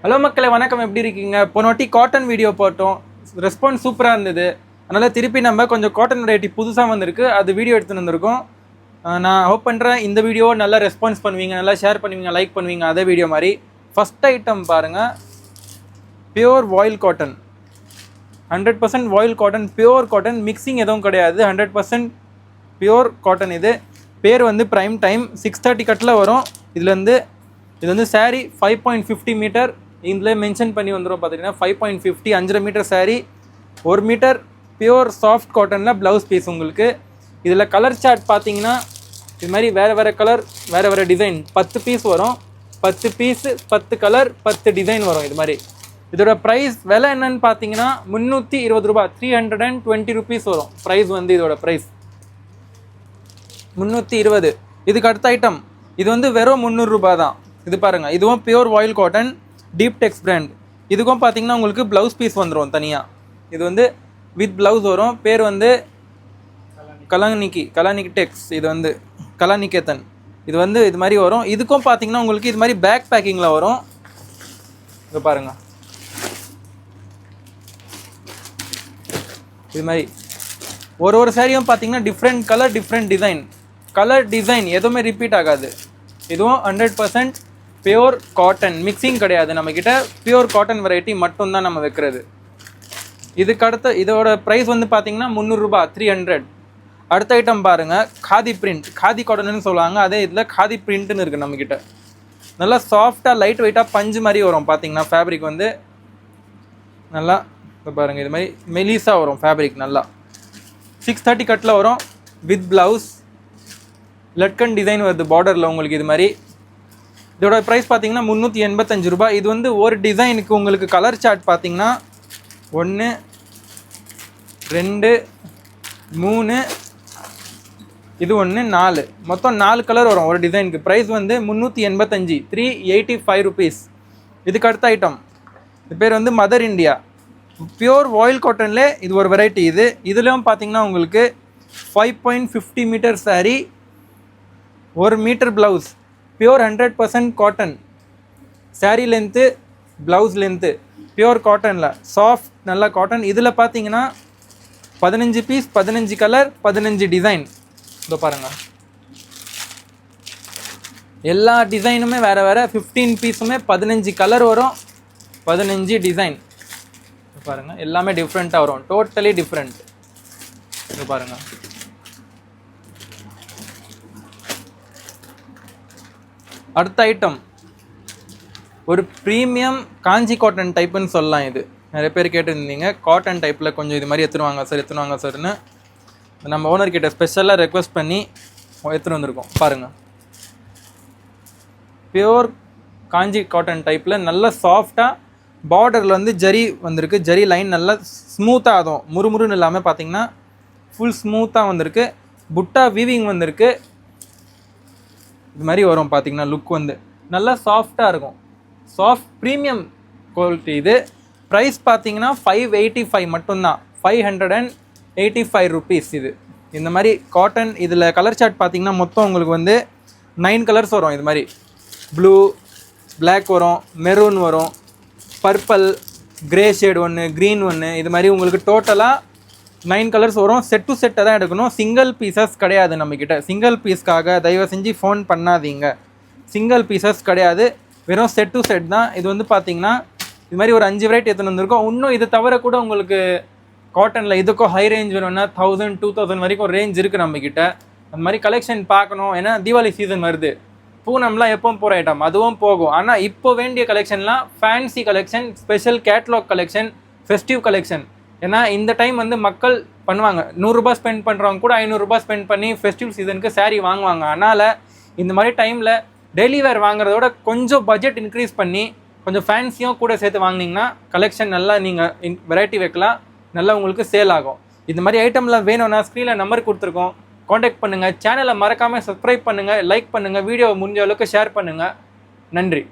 Hello மக்களே வணக்கம், எப்படி இருக்கீங்க? போனவாட்டி காட்டன் வீடியோ போட்டோம், ரெஸ்பான்ஸ் சூப்பராக இருந்தது. அதனால் திருப்பி நம்ம கொஞ்சம் காட்டன் வெரைட்டி புதுசாக வந்திருக்கு, அது வீடியோ எடுத்துகிட்டு வந்திருக்கோம். நான் ஹோப் பண்ணுறேன் இந்த வீடியோ நல்லா ரெஸ்பான்ஸ் பண்ணுவீங்க, நல்லா ஷேர் பண்ணுவீங்க, லைக் பண்ணுவீங்க. அதே வீடியோ மாதிரி ஃபஸ்ட் ஐட்டம் பாருங்கள், பியூர் வாயில் காட்டன். 100% வாயில் காட்டன், பியூர் காட்டன், மிக்சிங் எதுவும் கிடையாது. 100% பியூர் காட்டன். இது பேர் வந்து ப்ரைம் டைம். 630 கட்டில் வரும். இது வந்து சாரீ 5.50 மீட்டர். இதில் மென்ஷன் பண்ணி வந்துடும் பார்த்தீங்கன்னா 5.50, 5.5 metre sari, 1 metre pure soft காட்டனில் ப்ளவுஸ் பீஸ். உங்களுக்கு இதில் கலர் சார்ட் பார்த்தீங்கன்னா இது மாதிரி வேறு கலர், வேறு டிசைன் 10 பீஸ் வரும். 10 பீஸு 10 கலர் 10 டிசைன் வரும். இது மாதிரி இதோட ப்ரைஸ் விலை என்னன்னு பார்த்தீங்கன்னா 320 ரூபா, 320 ருபீஸ் வரும் ப்ரைஸ். வந்து இதோட ப்ரைஸ் 320. இதுக்கு அடுத்த ஐட்டம் இது வந்து வெறும் 300 ரூபா தான். இது பாருங்கள், இதுவும் பியூர் வாயில் காட்டன், டீப் டெக்ஸ் பிராண்ட். இதுக்கும் பார்த்தீங்கன்னா உங்களுக்கு ப்ளவுஸ் பீஸ் வந்துடும் தனியாக. இது வந்து வித் ப்ளவுஸ் வரும். பேர் வந்து கலானிக்கி டெக்ஸ். இது வந்து கலானிகேத்தன். இது வந்து இது மாதிரி வரும். இதுக்கும் பார்த்தீங்கன்னா உங்களுக்கு இது மாதிரி பேக் பேக்கிங்கில் வரும். இது பாருங்கள், இது மாதிரி ஒரு சாரியும் பார்த்தீங்கன்னா different colour, different design. Colour design எதுவுமே ரிப்பீட் ஆகாது. இதுவும் 100% பியூர் காட்டன், மிக்சிங் கிடையாது. நம்மக்கிட்ட பியூர் காட்டன் வெரைட்டி மட்டும்தான் நம்ம வைக்கிறது. இதுக்கு அடுத்த இதோட ப்ரைஸ் வந்து பார்த்தீங்கன்னா 300 ரூபா, 300. அடுத்த ஐட்டம் பாருங்கள், காதி பிரிண்ட். காதி காட்டன்னு சொல்லுவாங்க, அதே இதில் காதி பிரிண்ட்டுன்னு இருக்குது நம்மக்கிட்ட. நல்லா சாஃப்டாக லைட் வெயிட்டாக பஞ்சு மாதிரி வரும். பார்த்தீங்கன்னா ஃபேப்ரிக் வந்து நல்லா பாருங்கள், இது மாதிரி மெலிசாக வரும் ஃபேப்ரிக். நல்லா 630 கட்டில் வரும். வித் ப்ளவுஸ், லட்கன் டிசைன் வருது பார்டரில் உங்களுக்கு. இது மாதிரி இதோட ப்ரைஸ் பார்த்தீங்கன்னா 385 ரூபாய். இது வந்து ஒரு டிசைனுக்கு உங்களுக்கு கலர் சார்ட் பார்த்தீங்கன்னா 1 2 3, இது 1 4, மொத்தம் 4 கலர் வரும் ஒரு டிசைனுக்கு. ப்ரைஸ் வந்து 385, 385 ருபீஸ். இதுக்கு அடுத்த ஐட்டம், இது பேர் வந்து மதர் இண்டியா. பியூர் வாயில் காட்டன்லே இது ஒரு வெரைட்டி. இதுலேயும் பார்த்தீங்கன்னா உங்களுக்கு 5.50 metre sari, 1 metre blouse, pure 100% cotton. Sari length, blouse length pure காட்டனில், சாஃப்ட் நல்லா காட்டன். இதில் பார்த்தீங்கன்னா 15 பீஸ், 15 கலர், 15 டிசைன். இதோ பாருங்கள், எல்லா டிசைனுமே வேறு 15 பீஸுமே 15 கலர் வரும், 15 டிசைன். பாருங்கள், எல்லாமே டிஃப்ரெண்ட்டாக வரும், டோட்டலி டிஃப்ரெண்ட். இது பாருங்கள், அடுத்த ஐட்டம் ஒரு ப்ரீமியம் காஞ்சி காட்டன் டைப்புன்னு சொல்லலாம். இது நிறைய பேர் கேட்டுருந்தீங்க, காட்டன் டைப்பில் கொஞ்சம் இது மாதிரி எடுத்துருவாங்க சார்னு நம்ம ஓனர்கிட்ட ஸ்பெஷலாக ரெக்வஸ்ட் பண்ணி எடுத்துகிட்டு வந்திருக்கோம். பாருங்கள், பியூர் காஞ்சி காட்டன் டைப்பில் நல்ல சாஃப்டாக பார்டரில் வந்து ஜரி வந்திருக்கு. ஜரி லைன் நல்லா ஸ்மூத்தாக, அதுவும் முறுமுறுன்னு இல்லாமல் பார்த்தீங்கன்னா ஃபுல் ஸ்மூத்தாக வந்திருக்கு. புட்டா வீவிங் வந்திருக்கு. இது மாதிரி வரும் பார்த்தீங்கன்னா. லுக் வந்து நல்லா சாஃப்டாக இருக்கும், சாஃப்ட் ப்ரீமியம் குவாலிட்டி. இது ப்ரைஸ் பார்த்தீங்கன்னா 585 மட்டும்தான், 585 ருபீஸ். இது இந்த மாதிரி காட்டன். இதில் கலர் சார்ட் பார்த்தீங்கன்னா மொத்தம் உங்களுக்கு வந்து 9 கலர்ஸ் வரும். இது மாதிரி ப்ளூ, பிளாக் வரும், மெரூன் வரும், பர்பிள், கிரே ஷேட் 1, க்ரீன் 1. இது மாதிரி உங்களுக்கு டோட்டலாக 9 கலர்ஸ் வரும். செட் டு செட்டை தான் எடுக்கணும், சிங்கிள் பீசஸ் கிடையாது நம்மக்கிட்ட. சிங்கிள் பீஸ்க்காக தயவு செஞ்சு ஃபோன் பண்ணாதீங்க. சிங்கிள் பீசஸ் கிடையாது, வெறும் செட் டு செட் தான். இது வந்து பார்த்தீங்கன்னா இது மாதிரி ஒரு 5 வெரைட்டி எடுத்துகிட்டு வந்திருக்கோம். இன்னும் இது தவிர கூட உங்களுக்கு காட்டனில் இதுக்கும் ஹை ரேஞ்ச் வேணும்னா 1000, 2000 வரைக்கும் ரேஞ்ச் இருக்குது நம்மக்கிட்ட. அந்த மாதிரி கலெக்ஷன் பார்க்கணும். ஏன்னா தீபாவளி சீசன் வருது, பூனம்லாம் எப்பவும் போகிற ஐட்டம் அதுவும் போகும். ஆனால் இப்போ வேண்டிய கலெக்ஷன்லாம் fancy collection, special catalogue collection, festive collection. ஏன்னா இந்த டைம் வந்து மக்கள் பண்ணுவாங்க, 100 ரூபாய் ஸ்பெண்ட் பண்ணுறவங்க கூட 500 ரூபாய் ஸ்பெண்ட் பண்ணி ஃபெஸ்டிவ் சீசனுக்கு சாரீ வாங்குவாங்க. அதனால் இந்த மாதிரி டைமில் டெய்லி வேர் வாங்குறதோட கொஞ்சம் பட்ஜெட் இன்க்ரீஸ் பண்ணி கொஞ்சம் ஃபேன்சியும் கூட சேர்த்து வாங்கினீங்கன்னா கலெக்ஷன் நல்லா நீங்கள் வெரைட்டி வைக்கலாம், நல்லா உங்களுக்கு சேல் ஆகும். இந்த மாதிரி ஐட்டம்லாம் வேணும்னா ஸ்க்ரீனில் நம்பர் கொடுத்துருக்கோம், காண்டாக்ட் பண்ணுங்கள். சேனலை மறக்காமல் சப்ஸ்கிரைப் பண்ணுங்கள், லைக் பண்ணுங்கள், வீடியோவை முடிஞ்ச அளவுக்கு ஷேர் பண்ணுங்கள். நன்றி.